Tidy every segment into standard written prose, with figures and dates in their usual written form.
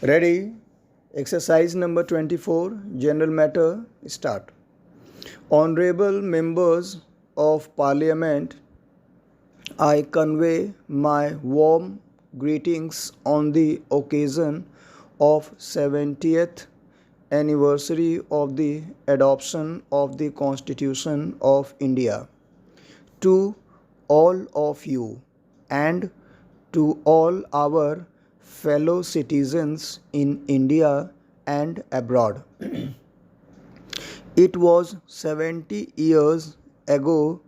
Ready? Exercise number 24, General Matter, start. Honorable members of Parliament, I convey my warm greetings on the occasion of 70th anniversary of the adoption of the Constitution of India. To all of you and to all our fellow citizens in India and abroad. It was 70 years ago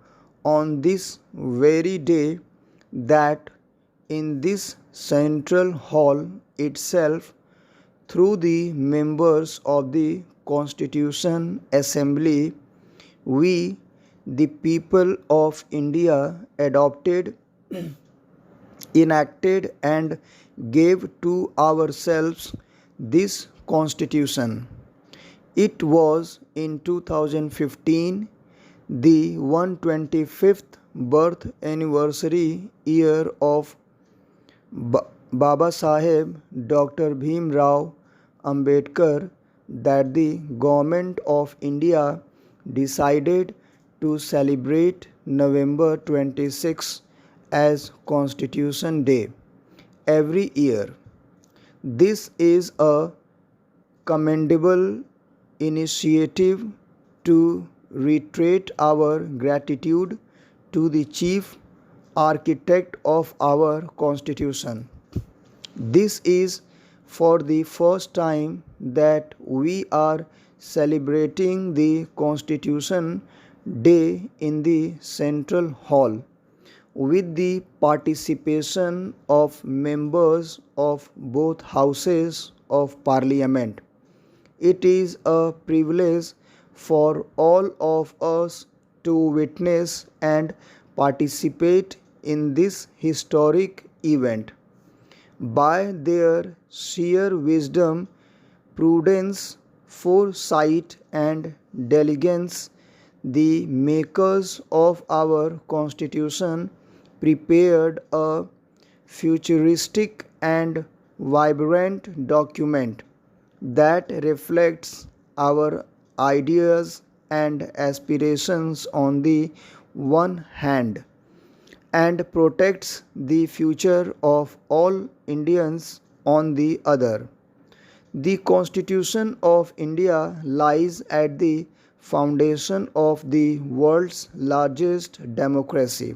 on this very day that in this central hall itself, through the members of the Constitution Assembly, we, the people of India, adopted, enacted, and gave to ourselves this Constitution. It was in 2015, the 125th birth anniversary year of Baba Saheb Dr. Bhim Rao Ambedkar, that the Government of India decided to celebrate November 26 as Constitution Day every year. This is a commendable initiative to reiterate our gratitude to the chief architect of our Constitution. This is for the first time that we are celebrating the Constitution Day in the Central Hall with the participation of members of both houses of Parliament. It is a privilege for all of us to witness and participate in this historic event. By their sheer wisdom, prudence, foresight, and diligence, the makers of our Constitution prepared a futuristic and vibrant document that reflects our ideas and aspirations on the one hand and protects the future of all Indians on the other. The Constitution of India lies at the foundation of the world's largest democracy.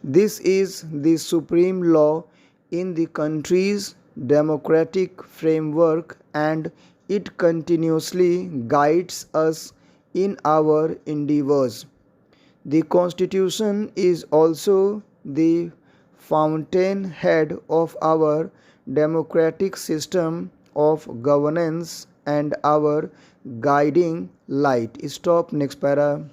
This is the supreme law in the country's democratic framework, and it continuously guides us in our endeavors. The Constitution is also the fountainhead of our democratic system of governance and our guiding light. Stop, next para.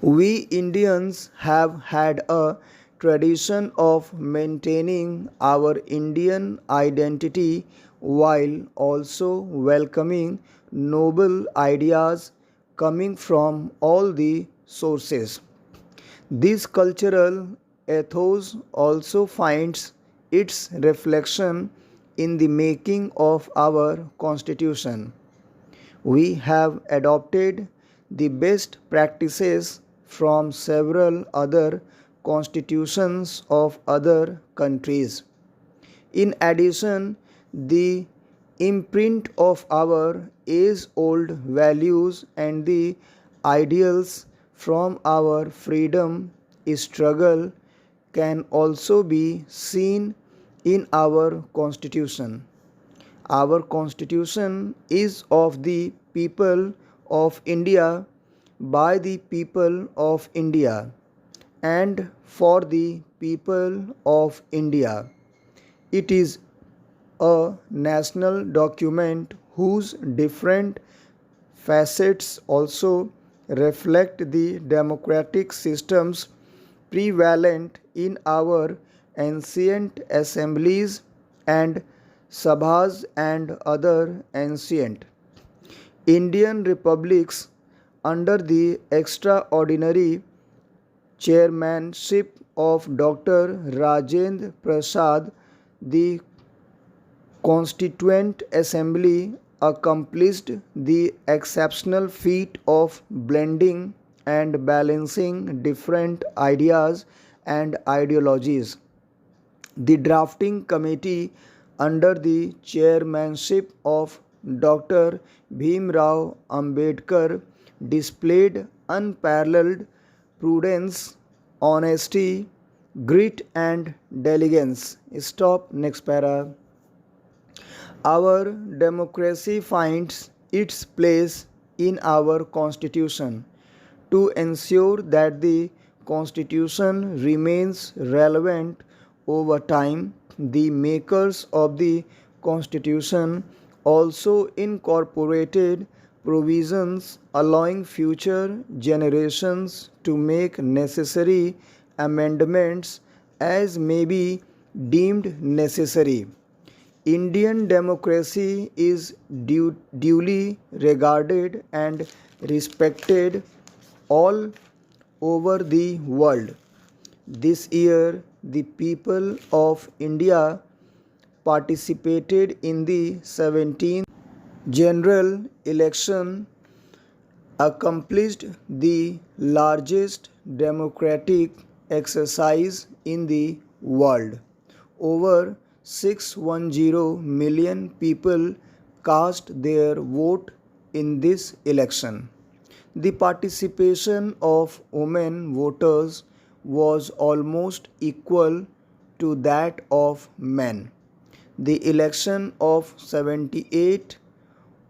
We Indians have had a tradition of maintaining our Indian identity while also welcoming noble ideas coming from all the sources. This cultural ethos also finds its reflection in the making of our Constitution. We have adopted the best practices from several other constitutions of other countries. In addition, the imprint of our age-old values and the ideals from our freedom struggle can also be seen in our Constitution. Our Constitution is of the people of India, by the people of India, and for the people of India. It is a national document whose different facets also reflect the democratic systems prevalent in our ancient assemblies and sabhas and other ancient Indian republics under the extraordinary chairmanship of Dr. Rajendra Prasad, the Constituent Assembly accomplished the exceptional feat of blending and balancing different ideas and ideologies. The drafting committee, under the chairmanship of Dr. Bhimrao Ambedkar, displayed unparalleled prudence, honesty, grit, and diligence. Stop. Next para. Our democracy finds its place in our Constitution. To ensure that the Constitution remains relevant over time, the makers of the Constitution also incorporated provisions allowing future generations to make necessary amendments as may be deemed necessary. Indian democracy is duly regarded and respected all over the world. This year, the people of India participated in the 17th general election, accomplished the largest democratic exercise in the world. Over 610 million people cast their vote in this election. The participation of women voters was almost equal to that of men. The election of 78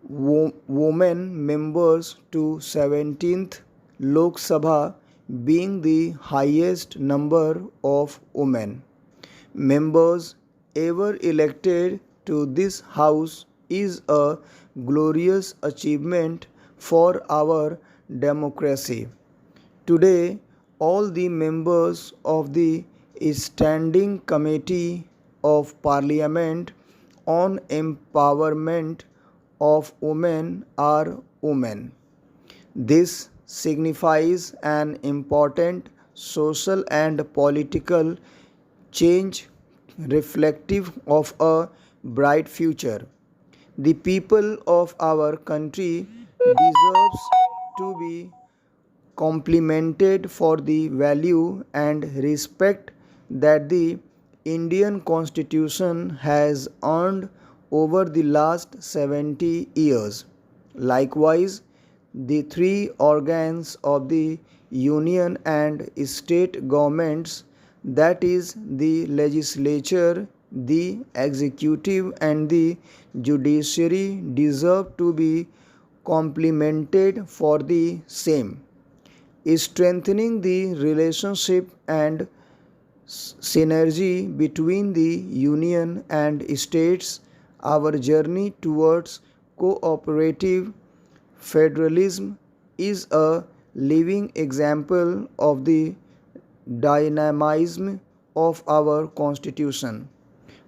women members to 17th Lok Sabha being the highest number of women members ever elected to this house is a glorious achievement for our democracy. Today, all the members of the Standing Committee of Parliament on Empowerment of Women are women. This signifies an important social and political change reflective of a bright future. The people of our country deserves to be complimented for the value and respect that the Indian Constitution has earned over the last 70 years. Likewise, the three organs of the union and state governments, that is, the legislature, the executive, and the judiciary, deserve to be complimented for the same. Strengthening the relationship and synergy between the union and states, our journey towards cooperative federalism is a living example of the dynamism of our Constitution.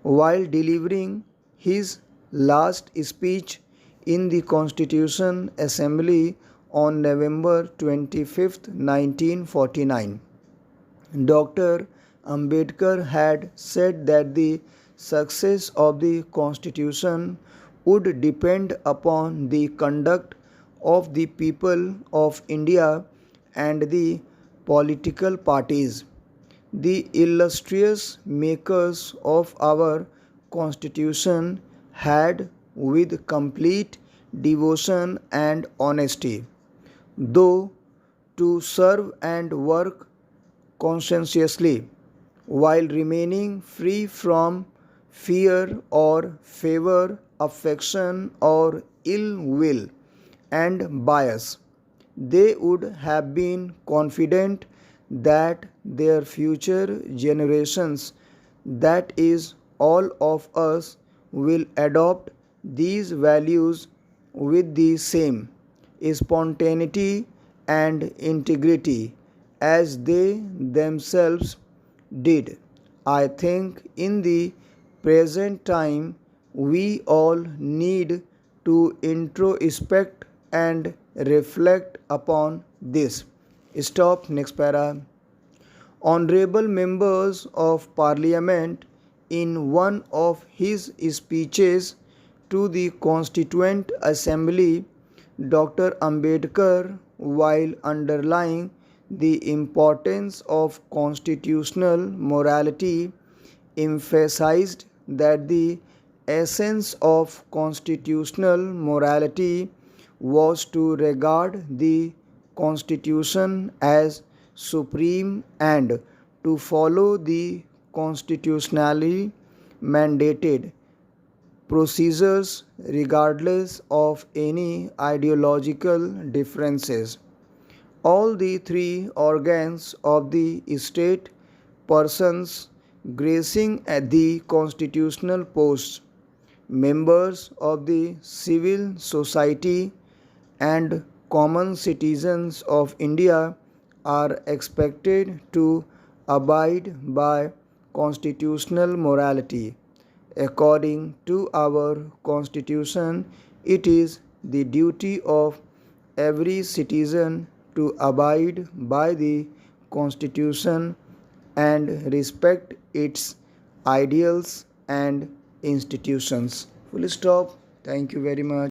While delivering his last speech in the Constitution Assembly on November 25, 1949, Dr. Ambedkar had said that the success of the Constitution would depend upon the conduct of the people of India and the political parties. The illustrious makers of our Constitution had, with complete devotion and honesty, though to serve and work conscientiously, while remaining free from fear or favor, affection or ill will and bias. They would have been confident that their future generations, that is, all of us, will adopt these values with the same spontaneity and integrity as they themselves did. I think in the present time we all need to introspect and reflect upon this. Stop. Next para. Honorable members of Parliament, In one of his speeches to the Constituent Assembly, Dr. Ambedkar, while underlying the importance of constitutional morality, emphasized that the essence of constitutional morality was to regard the Constitution as supreme and to follow the constitutionally mandated procedures regardless of any ideological differences. All the three organs of the state, persons gracing at the constitutional posts, members of the civil society, and common citizens of India are expected to abide by constitutional morality. According to our Constitution, it is the duty of every citizen to abide by the Constitution and respect its ideals and institutions. Full stop. Thank you very much.